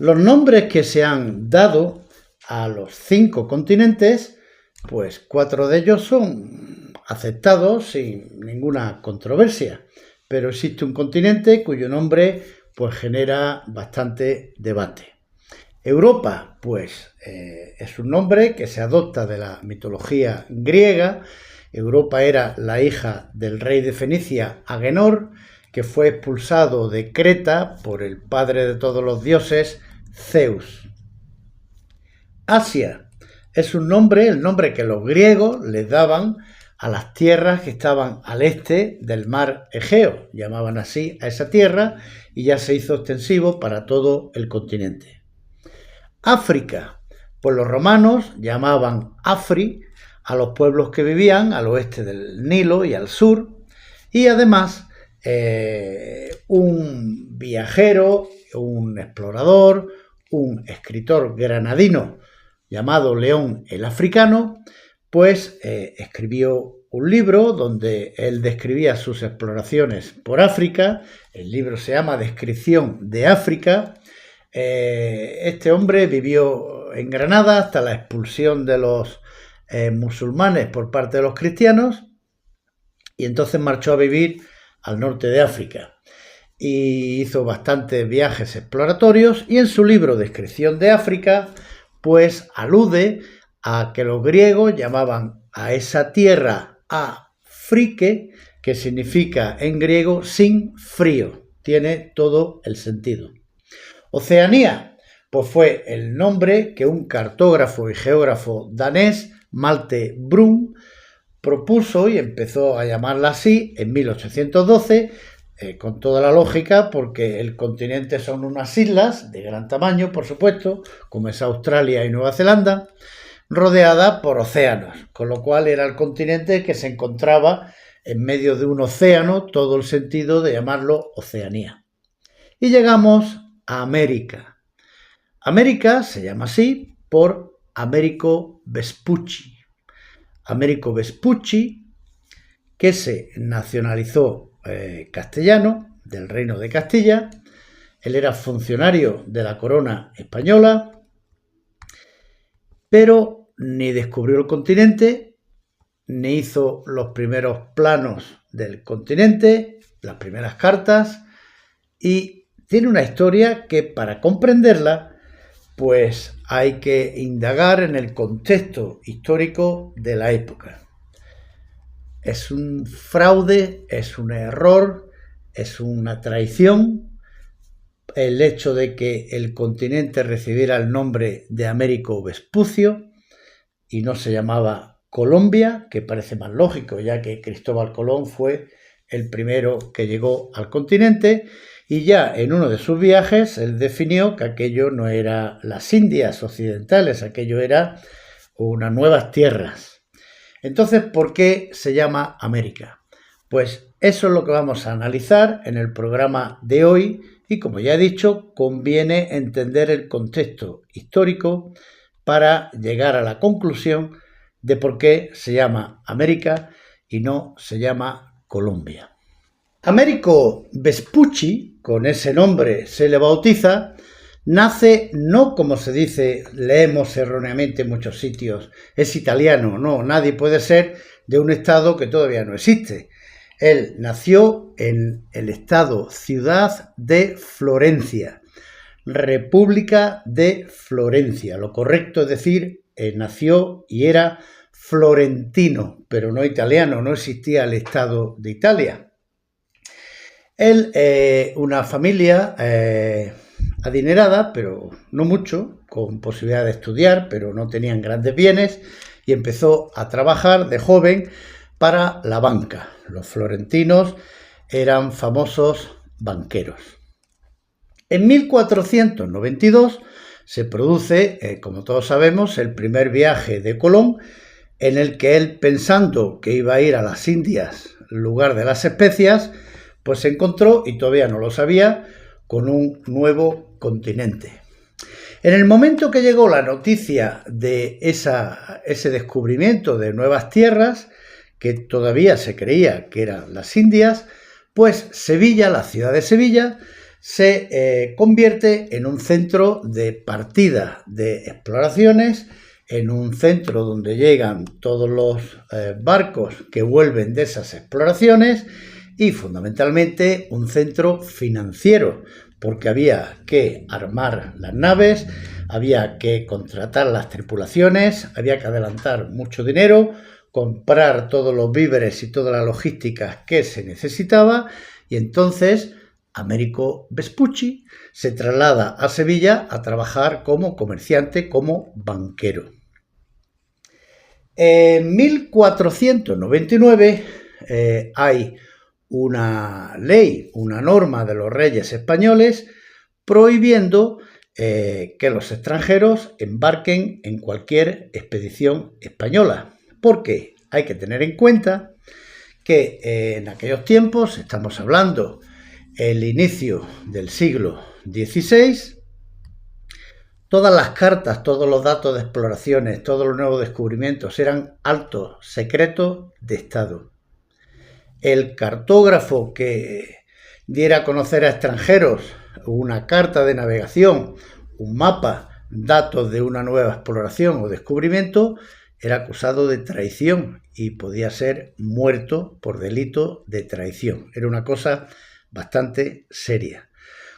Los nombres que se han dado a los 5 continentes, pues 4 de ellos son aceptados sin ninguna controversia, pero existe un continente cuyo nombre pues genera bastante debate. Europa, pues es un nombre que se adopta de la mitología griega. Europa era la hija del rey de Fenicia, Agenor, que fue expulsado de Creta por el padre de todos los dioses, Zeus. Asia es un nombre, el nombre que los griegos les daban a las tierras que estaban al este del mar Egeo. Llamaban así a esa tierra y ya se hizo extensivo para todo el continente. África, pues los romanos llamaban Afri a los pueblos que vivían al oeste del Nilo y al sur, y además un viajero, un explorador, un escritor granadino llamado León el Africano, pues escribió un libro donde él describía sus exploraciones por África. El libro se llama Descripción de África. Este hombre vivió en Granada hasta la expulsión de los musulmanes por parte de los cristianos y entonces marchó a vivir al norte de África y hizo bastantes viajes exploratorios, y en su libro Descripción de África pues alude a que los griegos llamaban a esa tierra Afrique, que significa en griego sin frío. Tiene todo el sentido. Oceanía, pues fue el nombre que un cartógrafo y geógrafo danés, Malte Brun, propuso y empezó a llamarla así en 1812, con toda la lógica, porque el continente son unas islas de gran tamaño, por supuesto, como es Australia y Nueva Zelanda, rodeada por océanos, con lo cual era el continente que se encontraba en medio de un océano, todo el sentido de llamarlo Oceanía. Y llegamos a América. América se llama así por Americo Vespucci. Americo Vespucci, que se nacionalizó castellano del Reino de Castilla. Él era funcionario de la corona española, pero ni descubrió el continente, ni hizo los primeros planos del continente, las primeras cartas, y tiene una historia que, para comprenderla, pues hay que indagar en el contexto histórico de la época. Es un fraude, es un error, es una traición el hecho de que el continente recibiera el nombre de Américo Vespucio y no se llamaba Colombia, que parece más lógico, ya que Cristóbal Colón fue el primero que llegó al continente, y ya en uno de sus viajes él definió que aquello no era las Indias occidentales, aquello era unas nuevas tierras. Entonces, ¿por qué se llama América? Pues eso es lo que vamos a analizar en el programa de hoy, y como ya he dicho, conviene entender el contexto histórico para llegar a la conclusión de por qué se llama América y no se llama Colombia. Americo Vespucci, con ese nombre se le bautiza, nace no como se dice, leemos erróneamente en muchos sitios, es italiano. No, nadie puede ser de un estado que todavía no existe. Él nació en el estado ciudad de Florencia, República de Florencia. Lo correcto es decir, nació y era florentino, pero no italiano, no existía el estado de Italia. Él, una familia adinerada, pero no mucho, con posibilidad de estudiar, pero no tenían grandes bienes, y empezó a trabajar de joven para la banca. Los florentinos eran famosos banqueros. En 1492 se produce, como todos sabemos, el primer viaje de Colón, en el que él, pensando que iba a ir a las Indias, lugar de las especias, pues se encontró, y todavía no lo sabía, con un nuevo continente. En el momento que llegó la noticia de ese descubrimiento de nuevas tierras, que todavía se creía que eran las Indias, pues Sevilla, la ciudad de Sevilla, se convierte en un centro de partida de exploraciones, en un centro donde llegan todos los barcos que vuelven de esas exploraciones y fundamentalmente un centro financiero, porque había que armar las naves, había que contratar las tripulaciones, había que adelantar mucho dinero, comprar todos los víveres y toda la logística que se necesitaba, y entonces Américo Vespucci se traslada a Sevilla a trabajar como comerciante, como banquero. En 1499 hay una ley, una norma de los reyes españoles prohibiendo que los extranjeros embarquen en cualquier expedición española. Porque hay que tener en cuenta que en aquellos tiempos, estamos hablando el inicio del siglo XVI, todas las cartas, todos los datos de exploraciones, todos los nuevos descubrimientos eran altos secretos de Estado. El cartógrafo que diera a conocer a extranjeros una carta de navegación, un mapa, datos de una nueva exploración o descubrimiento, era acusado de traición y podía ser muerto por delito de traición. Era una cosa bastante seria.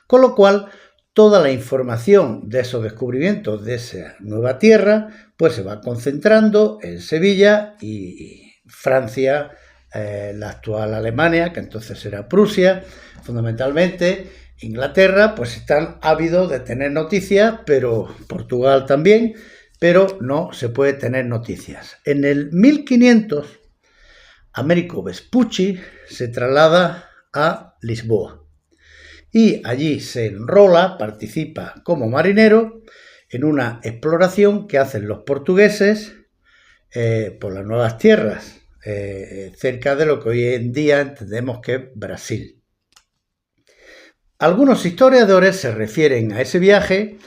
Con lo cual, toda la información de esos descubrimientos de esa nueva tierra, pues se va concentrando en Sevilla y Francia, la actual Alemania, que entonces era Prusia, fundamentalmente Inglaterra, pues están ávidos de tener noticias, pero Portugal también, pero no se puede tener noticias. En el 1500, Américo Vespucci se traslada a Lisboa y allí se enrola, participa como marinero en una exploración que hacen los portugueses por las nuevas tierras, cerca de lo que hoy en día entendemos que es Brasil. Algunos historiadores se refieren a ese viaje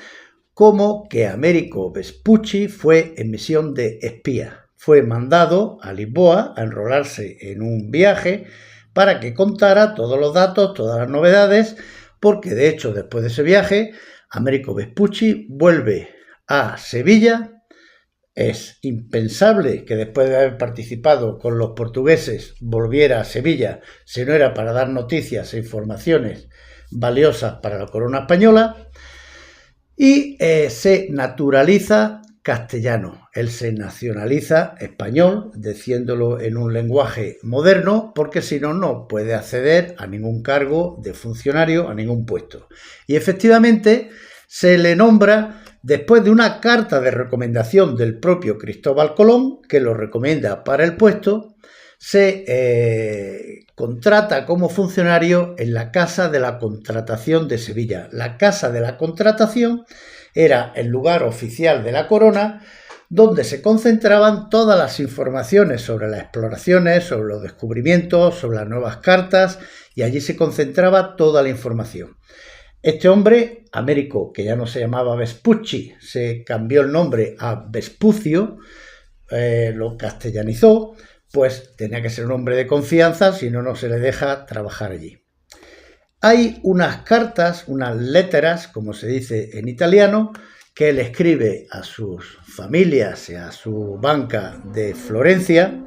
como que Américo Vespucci fue en misión de espía. Fue mandado a Lisboa a enrolarse en un viaje para que contara todos los datos, todas las novedades, porque de hecho después de ese viaje Américo Vespucci vuelve a Sevilla. Es impensable que después de haber participado con los portugueses volviera a Sevilla si no era para dar noticias e informaciones valiosas para la corona española, y se naturaliza castellano. Él se nacionaliza español, diciéndolo en un lenguaje moderno, porque si no, no puede acceder a ningún cargo de funcionario, a ningún puesto. Y efectivamente se le nombra después de una carta de recomendación del propio Cristóbal Colón, que lo recomienda para el puesto. Se contrata como funcionario en la Casa de la Contratación de Sevilla. La Casa de la Contratación era el lugar oficial de la corona donde se concentraban todas las informaciones sobre las exploraciones, sobre los descubrimientos, sobre las nuevas cartas, y allí se concentraba toda la información. Este hombre, Américo, que ya no se llamaba Vespucci, se cambió el nombre a Vespucio, lo castellanizó, pues tenía que ser un hombre de confianza, si no, no se le deja trabajar allí. Hay unas cartas, unas letteras, como se dice en italiano, que él escribe a sus familias y a su banca de Florencia,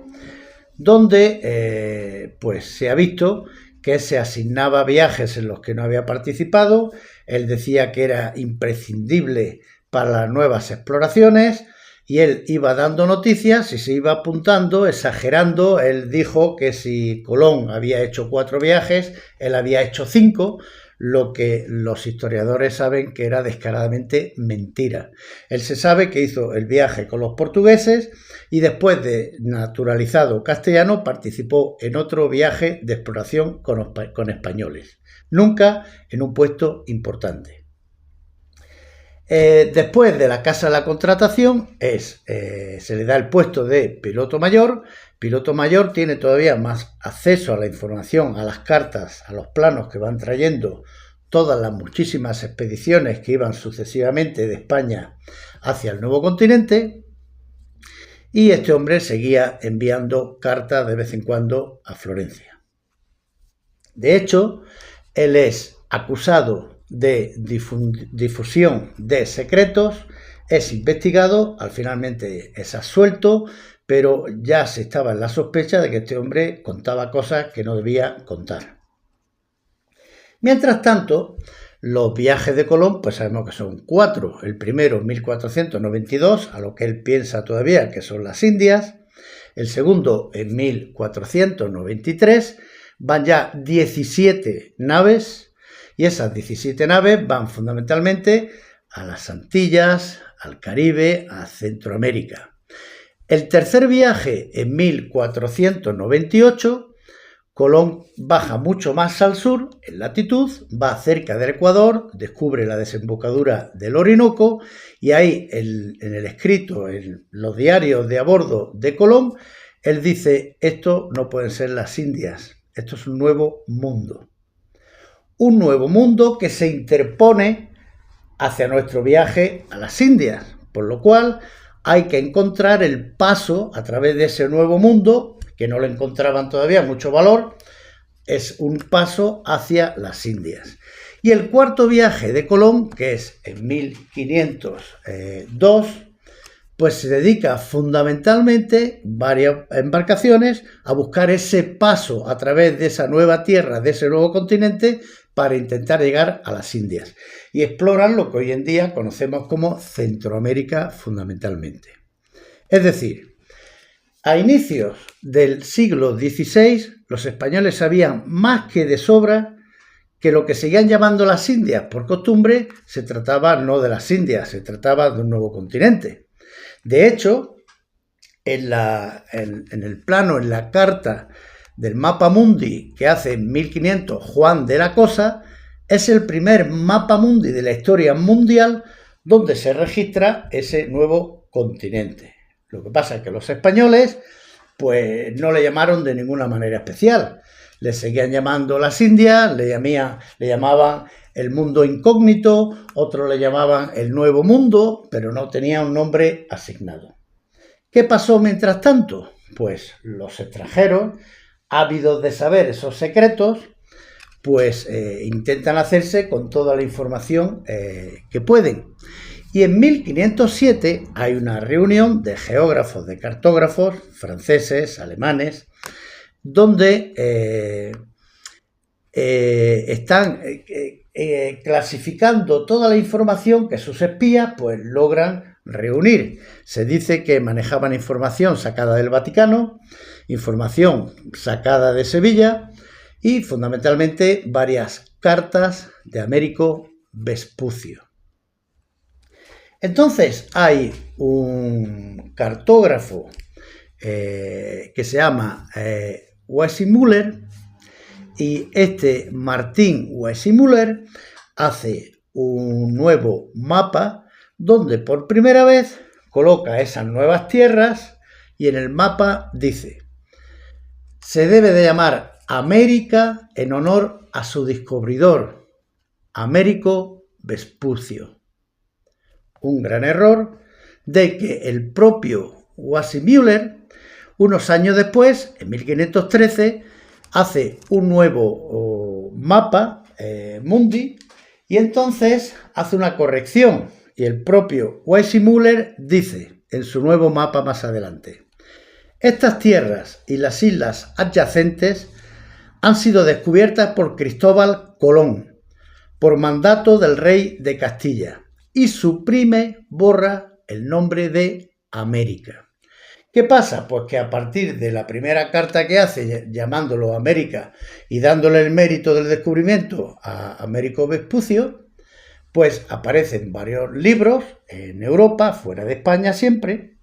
donde pues se ha visto que se asignaba viajes en los que no había participado. Él decía que era imprescindible para las nuevas exploraciones y él iba dando noticias y se iba apuntando, exagerando. Él dijo que si Colón había hecho 4 viajes, él había hecho 5, lo que los historiadores saben que era descaradamente mentira. Él se sabe que hizo el viaje con los portugueses y después de naturalizado castellano participó en otro viaje de exploración con españoles, nunca en un puesto importante. Después de la Casa de la Contratación se le da el puesto de piloto mayor. Piloto mayor tiene todavía más acceso a la información, a las cartas, a los planos que van trayendo todas las muchísimas expediciones que iban sucesivamente de España hacia el nuevo continente, y este hombre seguía enviando cartas de vez en cuando a Florencia. De hecho, él es acusado de difusión de secretos, es investigado, finalmente es absuelto, pero ya se estaba en la sospecha de que este hombre contaba cosas que no debía contar. Mientras tanto, los viajes de Colón, pues sabemos que son 4. El primero en 1492, a lo que él piensa todavía que son las Indias. El segundo en 1493, van ya 17 naves, y esas 17 naves van fundamentalmente a las Antillas, al Caribe, a Centroamérica. El tercer viaje en 1498, Colón baja mucho más al sur, en latitud, va cerca del Ecuador, descubre la desembocadura del Orinoco, y ahí en el escrito, en los diarios de a bordo de Colón, él dice: esto no pueden ser las Indias, esto es un nuevo mundo. Un nuevo mundo que se interpone hacia nuestro viaje a las Indias, por lo cual hay que encontrar el paso a través de ese nuevo mundo, que no le encontraban todavía mucho valor, es un paso hacia las Indias. Y el cuarto viaje de Colón, que es en 1502, pues se dedica fundamentalmente, varias embarcaciones, a buscar ese paso a través de esa nueva tierra, de ese nuevo continente, para intentar llegar a las Indias. Y exploran lo que hoy en día conocemos como Centroamérica fundamentalmente. Es decir, a inicios del siglo XVI, los españoles sabían más que de sobra que lo que seguían llamando las Indias por costumbre se trataba no de las Indias, se trataba de un nuevo continente. De hecho, en el plano, en la carta del Mapa Mundi que hace en 1500 Juan de la Cosa, es el primer mapa mundi de la historia mundial donde se registra ese nuevo continente. Lo que pasa es que los españoles pues no le llamaron de ninguna manera especial. Le seguían llamando las Indias, le llamaban el mundo incógnito, otros le llamaban el nuevo mundo, pero no tenía un nombre asignado. ¿Qué pasó mientras tanto? Pues los extranjeros, ávidos de saber esos secretos, pues intentan hacerse con toda la información que pueden. Y en 1507 hay una reunión de geógrafos, de cartógrafos franceses, alemanes, donde están clasificando toda la información que sus espías pues logran reunir. Se dice que manejaban información sacada del Vaticano, información sacada de Sevilla y fundamentalmente varias cartas de Américo Vespucio. Entonces hay un cartógrafo que se llama Weissmuller, y este Martín Weissmuller hace un nuevo mapa donde por primera vez coloca esas nuevas tierras y en el mapa dice: se debe de llamar América en honor a su descubridor, Américo Vespucio. Un gran error de que el propio Weissmuller, unos años después, en 1513, hace un nuevo mapa mundi y entonces hace una corrección. Y el propio Weissmuller dice en su nuevo mapa más adelante: estas tierras y las islas adyacentes han sido descubiertas por Cristóbal Colón, por mandato del rey de Castilla, y borra el nombre de América. ¿Qué pasa? Pues que a partir de la primera carta que hace, llamándolo América y dándole el mérito del descubrimiento a Américo Vespucio, pues aparecen varios libros en Europa, fuera de España siempre,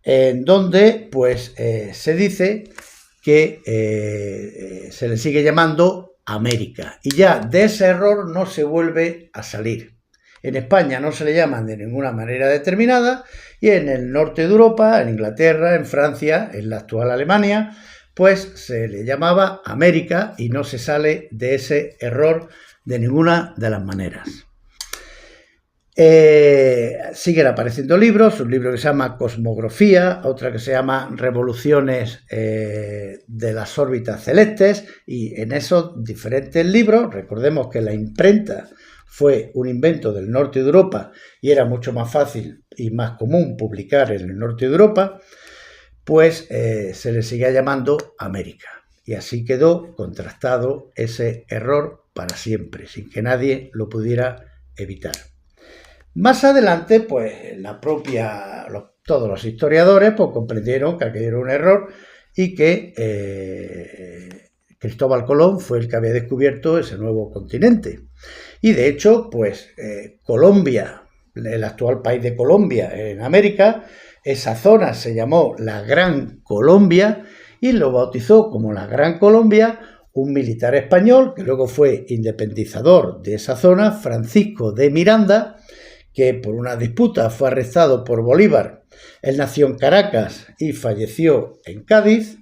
en donde pues se dice que se le sigue llamando América. Y ya de ese error no se vuelve a salir. En España no se le llaman de ninguna manera determinada y en el norte de Europa, en Inglaterra, en Francia, en la actual Alemania, pues se le llamaba América y no se sale de ese error de ninguna de las maneras. Siguen apareciendo libros, un libro que se llama Cosmografía, otra que se llama Revoluciones de las órbitas celestes, y en esos diferentes libros, recordemos que la imprenta fue un invento del norte de Europa y era mucho más fácil y más común publicar en el norte de Europa, pues se le seguía llamando América. Y así quedó contrastado ese error para siempre, sin que nadie lo pudiera evitar. Más adelante, pues todos los historiadores pues, comprendieron que aquello era un error y que Cristóbal Colón fue el que había descubierto ese nuevo continente. Y de hecho, pues Colombia, el actual país de Colombia en América, esa zona se llamó la Gran Colombia y lo bautizó como la Gran Colombia un militar español que luego fue independizador de esa zona, Francisco de Miranda, que por una disputa fue arrestado por Bolívar. Él nació en Caracas y falleció en Cádiz.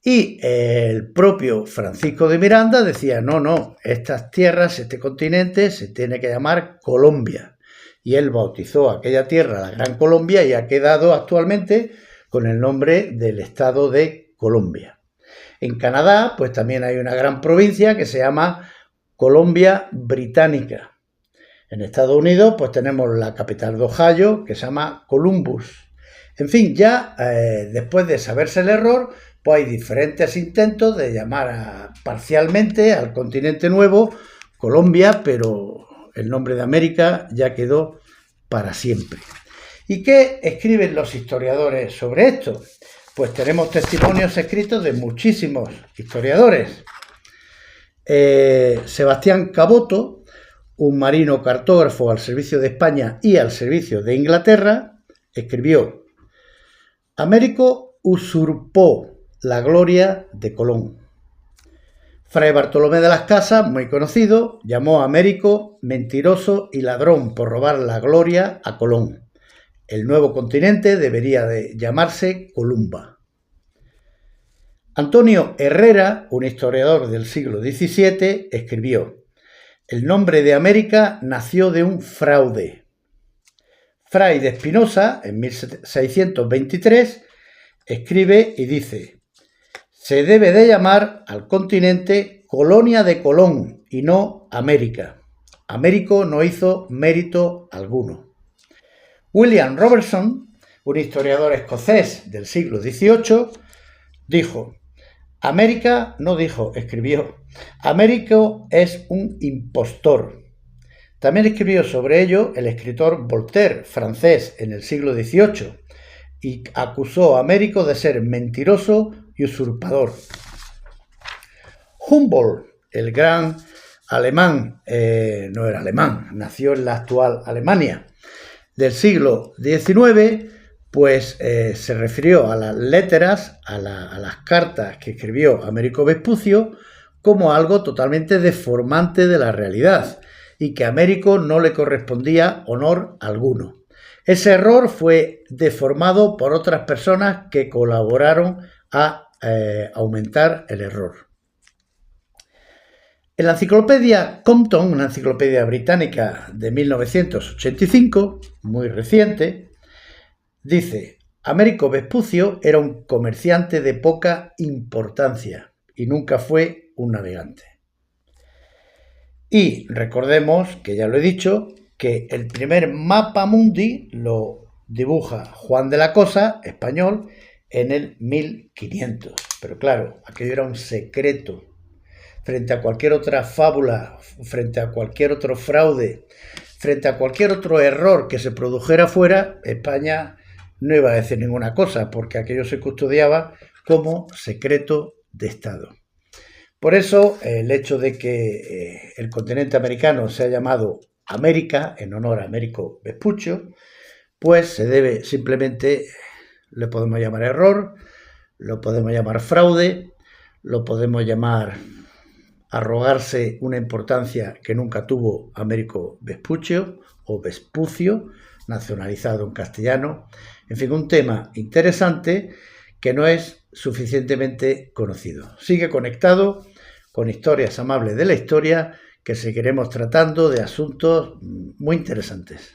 Y el propio Francisco de Miranda decía, no, estas tierras, este continente se tiene que llamar Colombia. Y él bautizó aquella tierra la Gran Colombia y ha quedado actualmente con el nombre del estado de Colombia. En Canadá, pues también hay una gran provincia que se llama Columbia Británica. En Estados Unidos, pues tenemos la capital de Ohio, que se llama Columbus. En fin, ya después de saberse el error, pues hay diferentes intentos de llamar parcialmente al continente nuevo Colombia, pero el nombre de América ya quedó para siempre. ¿Y qué escriben los historiadores sobre esto? Pues tenemos testimonios escritos de muchísimos historiadores. Sebastián Caboto, un marino cartógrafo al servicio de España y al servicio de Inglaterra, escribió: Américo usurpó la gloria de Colón. Fray Bartolomé de las Casas, muy conocido, llamó a Américo mentiroso y ladrón por robar la gloria a Colón. El nuevo continente debería de llamarse Columba. Antonio Herrera, un historiador del siglo XVII, escribió: el nombre de América nació de un fraude. Fray de Espinosa, en 1623, escribe y dice: se debe de llamar al continente Colonia de Colón y no América. Américo no hizo mérito alguno. William Robertson, un historiador escocés del siglo XVIII, dijo: América, no dijo, escribió, Américo es un impostor. También escribió sobre ello el escritor Voltaire, francés, en el siglo XVIII, y acusó a Américo de ser mentiroso y usurpador. Humboldt, el gran alemán, no era alemán, nació en la actual Alemania, del siglo XIX, pues se refirió a las letras, a las cartas que escribió Américo Vespucio, como algo totalmente deformante de la realidad y que a Américo no le correspondía honor alguno. Ese error fue deformado por otras personas que colaboraron a aumentar el error. En la enciclopedia Compton, una enciclopedia británica de 1985, muy reciente, dice: Américo Vespucio era un comerciante de poca importancia y nunca fue un navegante. Y recordemos, que ya lo he dicho, que el primer mapa mundi lo dibuja Juan de la Cosa, español, en el 1500. Pero claro, aquello era un secreto. Frente a cualquier otra fábula, frente a cualquier otro fraude, frente a cualquier otro error que se produjera fuera, España no iba a decir ninguna cosa, porque aquello se custodiaba como secreto de Estado. Por eso, el hecho de que el continente americano se ha llamado América, en honor a Américo Vespucio, pues se debe simplemente, le podemos llamar error, lo podemos llamar fraude, lo podemos llamar arrogarse una importancia que nunca tuvo Américo Vespucio o Vespucio, nacionalizado en castellano. En fin, un tema interesante que no es suficientemente conocido. Sigue conectado con Historias Amables de la Historia, que seguiremos tratando de asuntos muy interesantes.